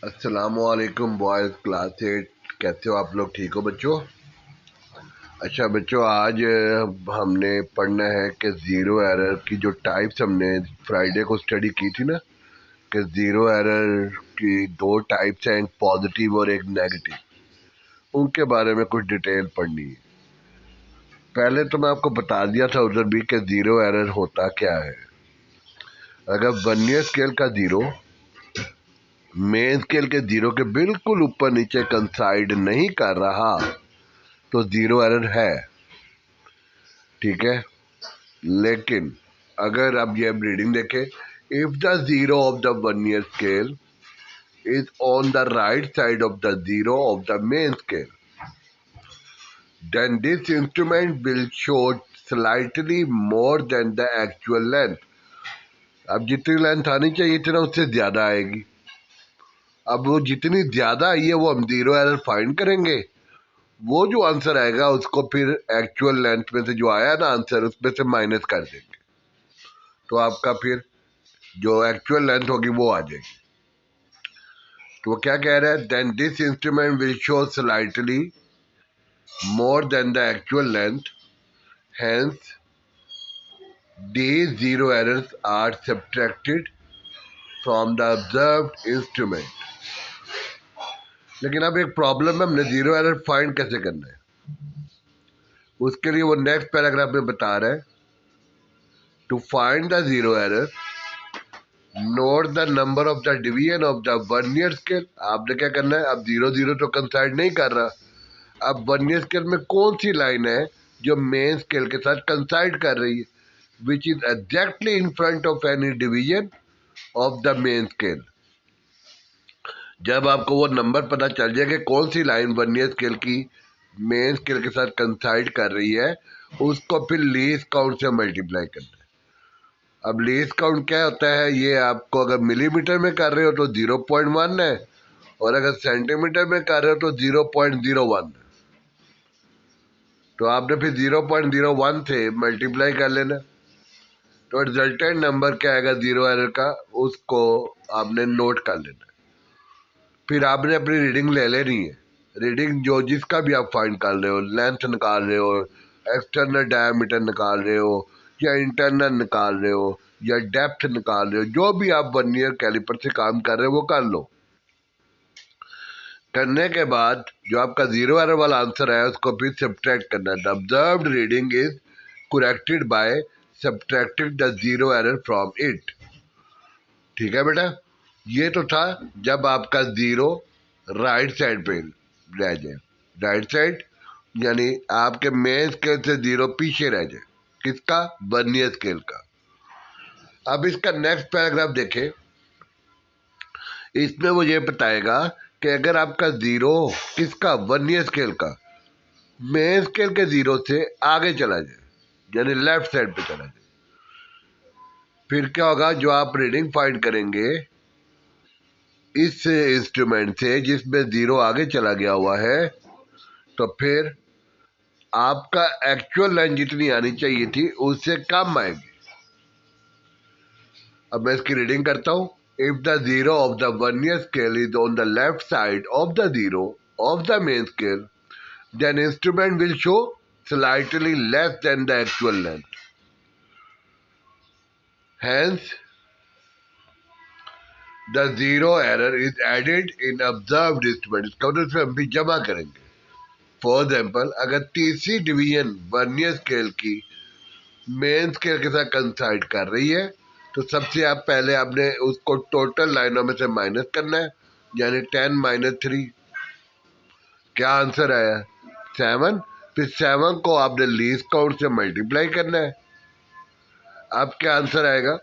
अस्सलामुअलैकुम boys class 8। कैसे हो आप लोग? ठीक हो बच्चों? अच्छा बच्चों, आज हमने पढ़ना है कि ज़ीरो एरर की जो टाइप्स हमने फ्राइडे को स्टडी की थी ना, कि ज़ीरो एरर की दो टाइप्स हैं, एक पॉजिटिव और एक नेगेटिव। उनके बारे में कुछ डिटेल पढ़नी है। पहले तो मैं आपको बता दिया था उधर भी कि ज़ीरो एरर होता क्या है। अगर वर्नियर स्केल का ज़ीरो मेन स्केल के ज़ीरो के बिल्कुल ऊपर नीचे कंसाइड नहीं कर रहा तो ज़ीरो एरर है, ठीक है। लेकिन अगर आप ये रीडिंग देखें, if the zero of the vernier scale is on the right side of the zero of the main scale, then this instrument will show slightly more than the actual length। अब जितनी length आनी चाहिए थी ना, उससे ज्यादा आएगी। अब वो जितनी ज्यादा आई है वो हम जीरो एरर फाइंड करेंगे। वो जो आंसर आएगा उसको फिर एक्चुअल लेंथ में से जो आया ना आंसर, उसमें से माइनस कर देंगे, तो आपका फिर जो एक्चुअल लेंथ होगी वो आ जाएगी। तो वो क्या कह रहा है? Then this instrument will show slightly more than the actual length, hence these zero errors are subtracted from the observed instrument। लेकिन अब एक प्रॉब्लम है, हमने जीरो एरर फाइंड कैसे करना है। उसके लिए वो नेक्स्ट पैराग्राफ में बता रहा है, to find the zero error note the number of the division of the vernier scale. आपने क्या करना है? अब जीरो जीरो तो कंसाइड नहीं कर रहा, अब वर्नियर स्केल में कौन सी लाइन है जो मेन स्केल के साथ कंसाइड कर रही है, which is exactly in front of any division of the main scale. जब आपको वो नंबर पता चल जाए कि कौन सी लाइन वर्नियर स्केल की मेन स्केल के साथ कंसाइड कर रही है, उसको फिर लीस्ट काउंट से मल्टीप्लाई करना है। अब लीस्ट काउंट क्या होता है? ये आपको अगर मिलीमीटर में कर रहे हो तो 0.1 है, और अगर सेंटीमीटर में कर रहे हो तो 0.01। तो आपने फिर 0.01 से मल्टीप्लाई कर लेना, तो रिजल्टेंट नंबर क्या आएगा जीरो एरर का, उसको आपने नोट कर लेना। फिर आपने अपनी रीडिंग ले लेनी है। रीडिंग जो जिसका भी आप फाइंड कर रहे हो, लेंथ निकाल रहे हो, एक्सटर्नल डायमीटर निकाल रहे हो, या इंटरनल निकाल रहे हो, या डेप्थ निकाल रहे हो, जो भी आप वर्नियर कैलिपर से काम कर रहे हो वो कर लो। करने के बाद जो आपका जीरो एरर वाला आंसर है उसको फिर सब्ट्रैक्ट करना है। The observed reading is corrected bye subtracted the zero error from it. ठीक है बेटा, ये तो था जब आपका जीरो राइट साइड पे रह जाए। राइट साइड यानी आपके मेन स्केल से जीरो पीछे रह जाए। किसका? वर्नियर स्केल का। अब इसका नेक्स्ट पैराग्राफ देखें, इसमें वो ये बताएगा कि अगर आपका जीरो किसका? वर्नियर स्केल का मेन स्केल के जीरो से आगे चला जाए, यानी लेफ्ट साइड पे चला जाए, फिर क्या होगा? जो आप रीडिंग फाइंड करेंगे इस इंस्ट्रूमेंट से जिसमें जीरो आगे चला गया हुआ है, तो फिर आपका एक्चुअल लाइन जितनी आनी चाहिए थी उससे कम आएगी। अब मैं इसकी रीडिंग करता हूं। If the zero of the vernier scale is on the left side of the zero of the main scale, then instrument will show slightly less than the actual length, hence the zero error is added in observed instrument। इसका मतलब इसमें हम भी जमा करेंगे। For example, अगर तीसरी division vernier scale की मेन स्केल के साथ कंसाइड कर रही है, तो सबसे आप पहले आपने उसको टोटल लाइनों में से माइनस करना है, यानी 10 - 3। क्या आंसर आया? 7। फिर 7 को आपने लीस्ट काउंट से मल्टीप्लाई करना है। अब क्या आंसर आएगा?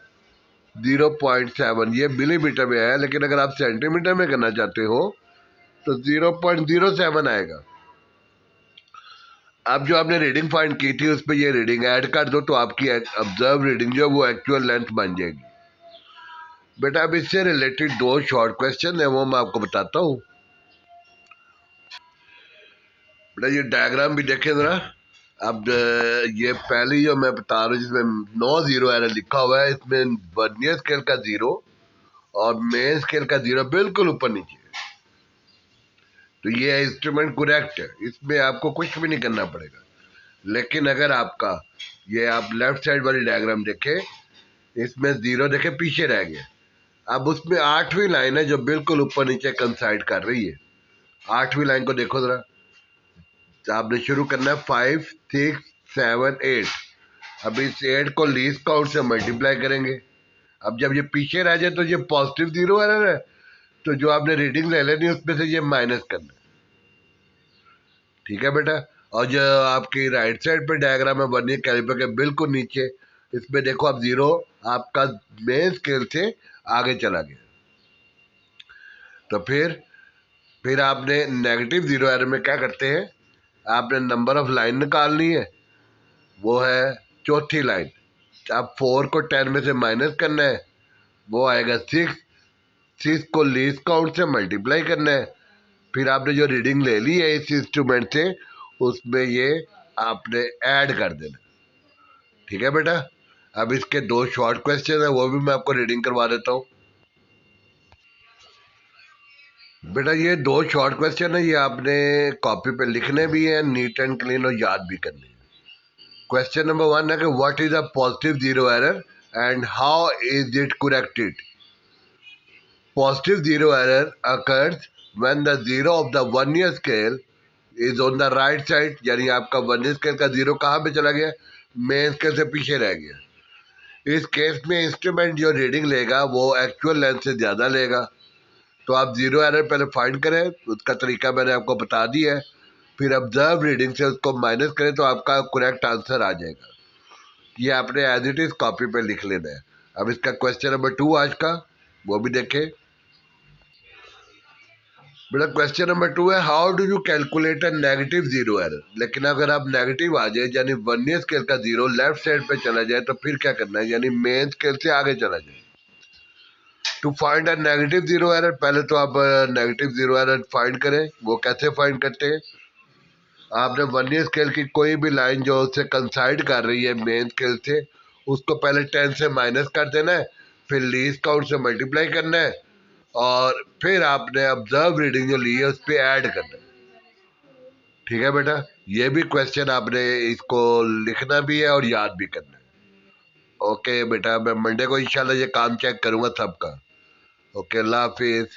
0.7। ये मिलीमीटर में आया, लेकिन अगर आप सेंटीमीटर में करना चाहते हो तो 0.07 आएगा। अब जो आपने रीडिंग फाइंड की थी उस पर ये रीडिंग ऐड कर दो, तो आपकी ऑब्जर्व रीडिंग जो वो एक्चुअल लेंथ बन जाएगी। बेटा अब इससे रिलेटेड दो शॉर्ट क्वेश्चन है, वो मैं आपको बताता हूँ। बेटा ये डायग्राम भी देखें जरा। अब ये पहली जो मैं बता रहा हूँ जिसमें 9 जीरो एरर लिखा हुआ है, इसमें वर्नियर स्केल का जीरो और मेन स्केल का जीरो बिल्कुल ऊपर नीचे। तो ये इंस्ट्रूमेंट करेक्ट है, इसमें आपको कुछ भी नहीं करना पड़ेगा। लेकिन अगर आपका ये आप लेफ्ट साइड वाली डायग्राम देखें, इसमें जीरो देखे पीछे रह गया। अब उसमें आठवीं लाइन है जो बिल्कुल ऊपर नीचे कंसाइड कर रही है। आठवीं लाइन को देखो जरा, तो आपने शुरू करना है 5 6 7 8। अब इस 8 को लीस्ट काउंट से मल्टीप्लाई करेंगे। अब जब ये पीछे रह जाए तो ये पॉजिटिव जीरो एरर है, तो जो आपने रीडिंग ले लेनी उसमें से ये माइनस करना। ठीक है बेटा। और जो आपकी राइट साइड पे डायग्राम है वर्नियर कैलिपर के बिल्कुल नीचे, इसमें देखो आप जीरो आपका मेन स्केल से आगे चला गया। तो फिर आपने नेगेटिव जीरो एरर में क्या करते हैं, आपने नंबर ऑफ लाइन निकालनी है, वो है चौथी लाइन। आप 4 को 10 में से माइनस करना है, वो आएगा 6। 6 को लीस्ट काउंट से मल्टीप्लाई करना है। फिर आपने जो रीडिंग ले ली है इस इंस्ट्रूमेंट से, उसमें ये आपने ऐड कर देना। ठीक है बेटा। अब इसके दो शॉर्ट क्वेश्चन है, वो भी मैं आपको रीडिंग करवा देता हूँ। बेटा ये दो शॉर्ट क्वेश्चन है, ये आपने कॉपी पे लिखने भी है, नीट एंड क्लीन, और याद भी करने हैं। क्वेश्चन नंबर 1 है कि what is a positive zero error and how is it corrected. Positive zero error occurs when the zero of the vernier scale is on the right side, यानी आपका vernier scale का zero कहाँ पे चला गया, main scale से पीछे रह गया। इस केस में इंस्ट्रूमेंट जो रीडिंग लेगा वो एक्चुअल लेंथ से ज़्यादा लेगा। तो आप जीरो एरर पहले फाइंड करें, उसका तरीका मैंने आपको बता दिया है। फिर ऑब्जर्व रीडिंग से उसको माइनस करें तो आपका करेक्ट आंसर आ जाएगा। ये आपने एज इट इज कॉपी पे लिख लेना है। अब इसका क्वेश्चन नंबर 2 आज का, वो भी देखें। बेटा क्वेश्चन नंबर 2 है how do you calculate a negative zero error. लेकिन अगर आप नेगेटिव आ जाए, यानी वर्नियर स्केल का जीरो लेफ्ट साइड पे चला जाए, तो फिर क्या करना है, यानी मेन स्केल से आगे चला जाए। To find a negative zero error, पहले तो आप नेगेटिव जीरो एरर फाइंड करें। वो कैसे फाइंड करते हैं, आपने वर्नियर स्केल की कोई भी लाइन जो उससे कंसाइड कर रही है मेन स्केल से, उसको पहले 10 से माइनस कर देना है, फिर लीस्ट काउंट से मल्टीप्लाई करना है, और फिर आपने ऑब्जर्व रीडिंग जो ली है उस पर ऐड करना है। ठीक है बेटा। ये भी क्वेश्चन आपने इसको लिखना भी है और याद भी करना है। ओके बेटा, मैं मंडे को इंशाल्लाह ये काम चेक करूंगा सबका। ओके, अल्लाह हाफिज।